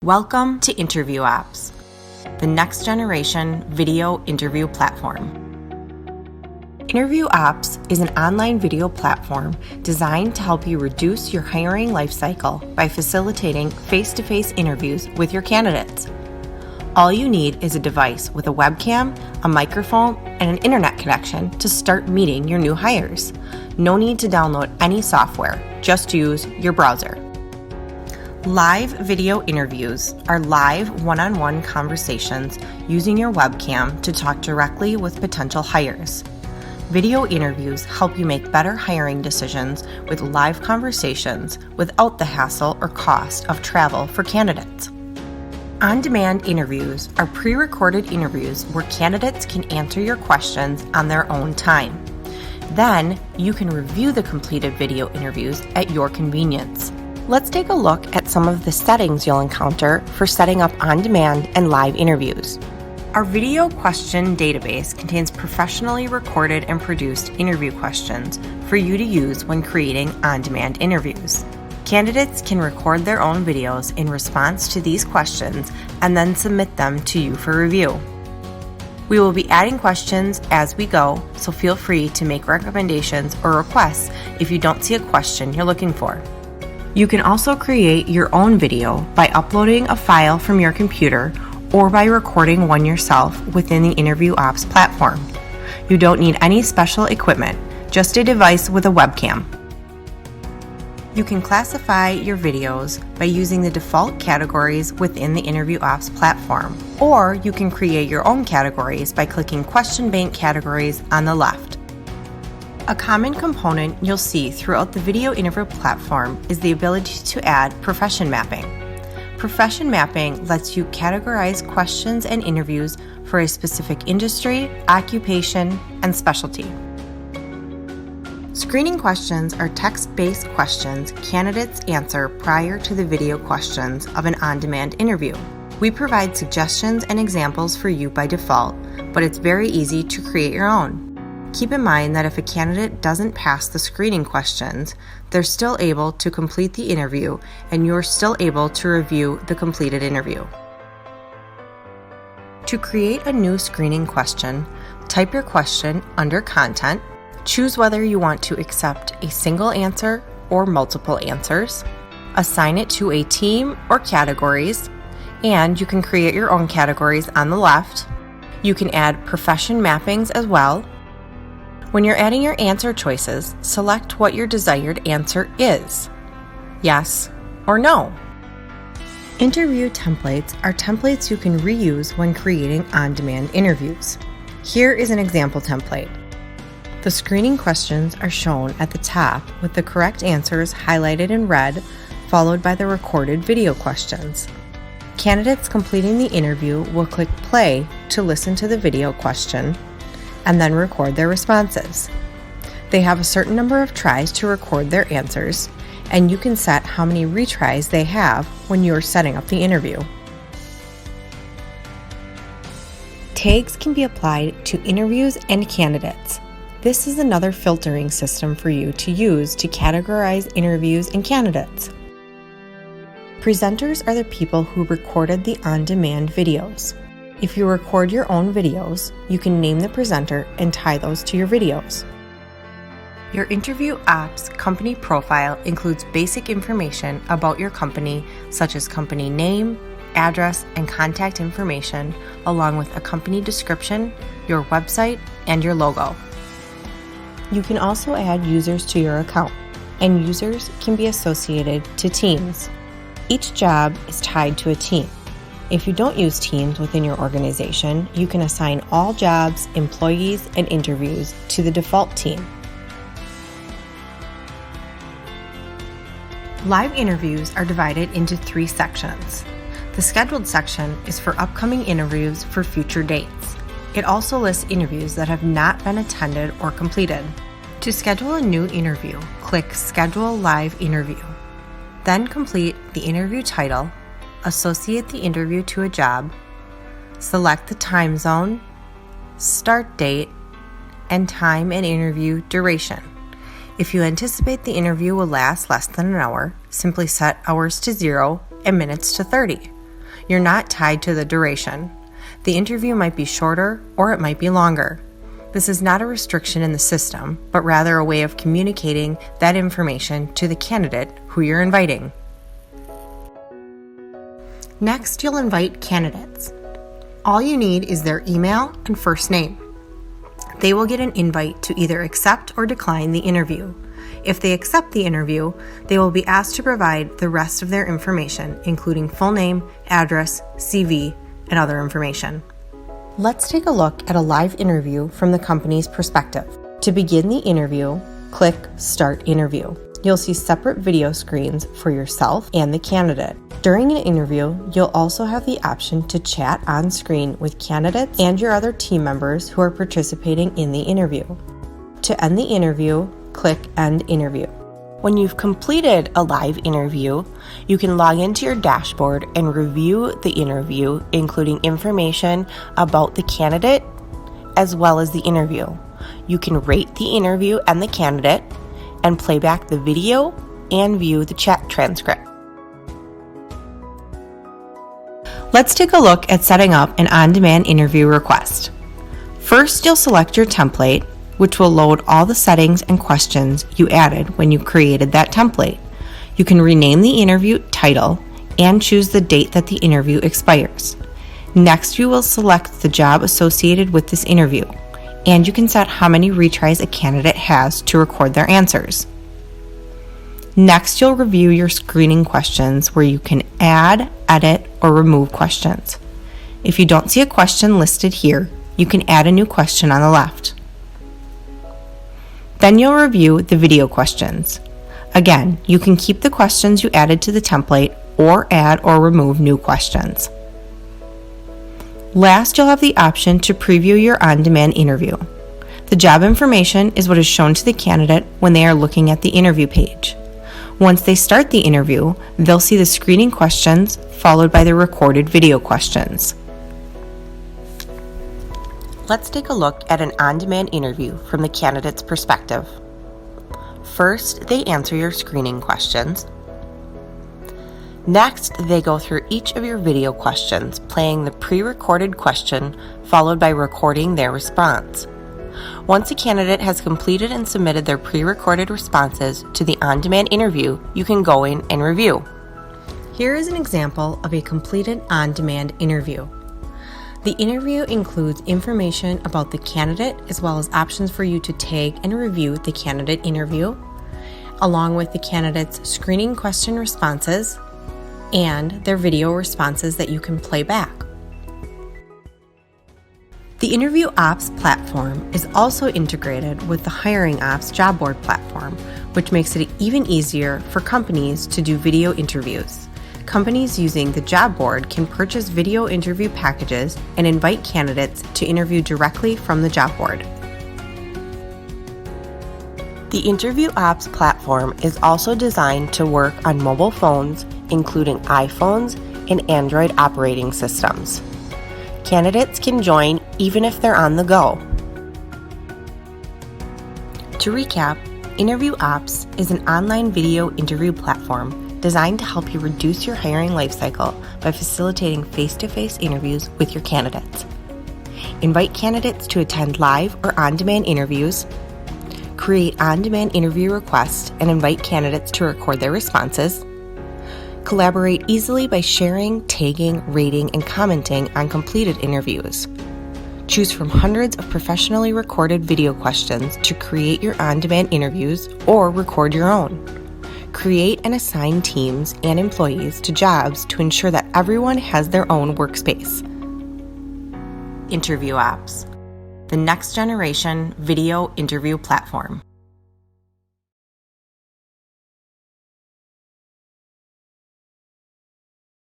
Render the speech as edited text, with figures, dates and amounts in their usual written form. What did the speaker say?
Welcome to InterviewOpps, the next generation video interview platform. InterviewOpps is an online video platform designed to help you reduce your hiring lifecycle by facilitating face-to-face interviews with your candidates. All you need is a device with a webcam, a microphone, and an internet connection to start meeting your new hires. No need to download any software, just use your browser. Live video interviews are live one-on-one conversations using your webcam to talk directly with potential hires. Video interviews help you make better hiring decisions with live conversations without the hassle or cost of travel for candidates. On-demand interviews are pre-recorded interviews where candidates can answer your questions on their own time. Then you can review the completed video interviews at your convenience. Let's take a look at some of the settings you'll encounter for setting up on-demand and live interviews. Our video question database contains professionally recorded and produced interview questions for you to use when creating on-demand interviews. Candidates can record their own videos in response to these questions and then submit them to you for review. We will be adding questions as we go, so feel free to make recommendations or requests if you don't see a question you're looking for. You can also create your own video by uploading a file from your computer or by recording one yourself within the InterviewOpps platform. You don't need any special equipment, just a device with a webcam. You can classify your videos by using the default categories within the InterviewOpps platform, or you can create your own categories by clicking Question Bank Categories on the left. A common component you'll see throughout the video interview platform is the ability to add profession mapping. Profession mapping lets you categorize questions and interviews for a specific industry, occupation, and specialty. Screening questions are text-based questions candidates answer prior to the video questions of an on-demand interview. We provide suggestions and examples for you by default, but it's very easy to create your own. Keep in mind that if a candidate doesn't pass the screening questions, they're still able to complete the interview and you're still able to review the completed interview. To create a new screening question, type your question under Content, choose whether you want to accept a single answer or multiple answers, assign it to a team or categories, and you can create your own categories on the left. You can add profession mappings as well. When you're adding your answer choices, select what your desired answer is, yes or no. Interview templates are templates you can reuse when creating on-demand interviews. Here is an example template. The screening questions are shown at the top with the correct answers highlighted in red, followed by the recorded video questions. Candidates completing the interview will click play to listen to the video question and then record their responses. They have a certain number of tries to record their answers, and you can set how many retries they have when you're setting up the interview. Tags can be applied to interviews and candidates. This is another filtering system for you to use to categorize interviews and candidates. Presenters are the people who recorded the on-demand videos. If you record your own videos, you can name the presenter and tie those to your videos. Your InterviewOpps company profile includes basic information about your company, such as company name, address, and contact information, along with a company description, your website, and your logo. You can also add users to your account, and users can be associated to teams. Each job is tied to a team. If you don't use teams within your organization, you can assign all jobs, employees, and interviews to the default team. Live interviews are divided into 3 sections. The scheduled section is for upcoming interviews for future dates. It also lists interviews that have not been attended or completed. To schedule a new interview, click Schedule Live Interview. Then complete the interview title, associate the interview to a job, select the time zone, start date, and time and interview duration. If you anticipate the interview will last less than an hour, simply set hours to 0 and minutes to 30. You're not tied to the duration. The interview might be shorter or it might be longer. This is not a restriction in the system, but rather a way of communicating that information to the candidate who you're inviting. Next, you'll invite candidates. All you need is their email and first name. They will get an invite to either accept or decline the interview. If they accept the interview, they will be asked to provide the rest of their information, including full name, address, CV, and other information. Let's take a look at a live interview from the company's perspective. To begin the interview, click Start Interview. You'll see separate video screens for yourself and the candidate. During an interview, you'll also have the option to chat on screen with candidates and your other team members who are participating in the interview. To end the interview, click End Interview. When you've completed a live interview, you can log into your dashboard and review the interview, including information about the candidate as well as the interview. You can rate the interview and the candidate, and play back the video and view the chat transcript. Let's take a look at setting up an on-demand interview request. First, you'll select your template, which will load all the settings and questions you added when you created that template. You can rename the interview title and choose the date that the interview expires. Next, you will select the job associated with this interview, and you can set how many retries a candidate has to record their answers. Next, you'll review your screening questions where you can add, edit, or remove questions. If you don't see a question listed here, you can add a new question on the left. Then you'll review the video questions. Again, you can keep the questions you added to the template or add or remove new questions. Last, you'll have the option to preview your on-demand interview. The job information is what is shown to the candidate when they are looking at the interview page. Once they start the interview, they'll see the screening questions followed by the recorded video questions. Let's take a look at an on-demand interview from the candidate's perspective. First, they answer your screening questions. Next, they go through each of your video questions, playing the pre-recorded question followed by recording their response. Once a candidate has completed and submitted their pre-recorded responses to the on-demand interview, you can go in and review. Here is an example of a completed on-demand interview. The interview includes information about the candidate as well as options for you to tag and review the candidate interview, along with the candidate's screening question responses and their video responses that you can play back. The InterviewOpps platform is also integrated with the HiringOpps job board platform, which makes it even easier for companies to do video interviews. Companies using the job board can purchase video interview packages and invite candidates to interview directly from the job board. The InterviewOpps platform is also designed to work on mobile phones, including iPhones and Android operating systems. Candidates can join even if they're on the go. To recap, InterviewOpps is an online video interview platform designed to help you reduce your hiring lifecycle by facilitating face-to-face interviews with your candidates. Invite candidates to attend live or on-demand interviews, create on-demand interview requests and invite candidates to record their responses, collaborate easily by sharing, tagging, rating, and commenting on completed interviews. Choose from hundreds of professionally recorded video questions to create your on-demand interviews or record your own. Create and assign teams and employees to jobs to ensure that everyone has their own workspace. InterviewOpps, the next generation video interview platform.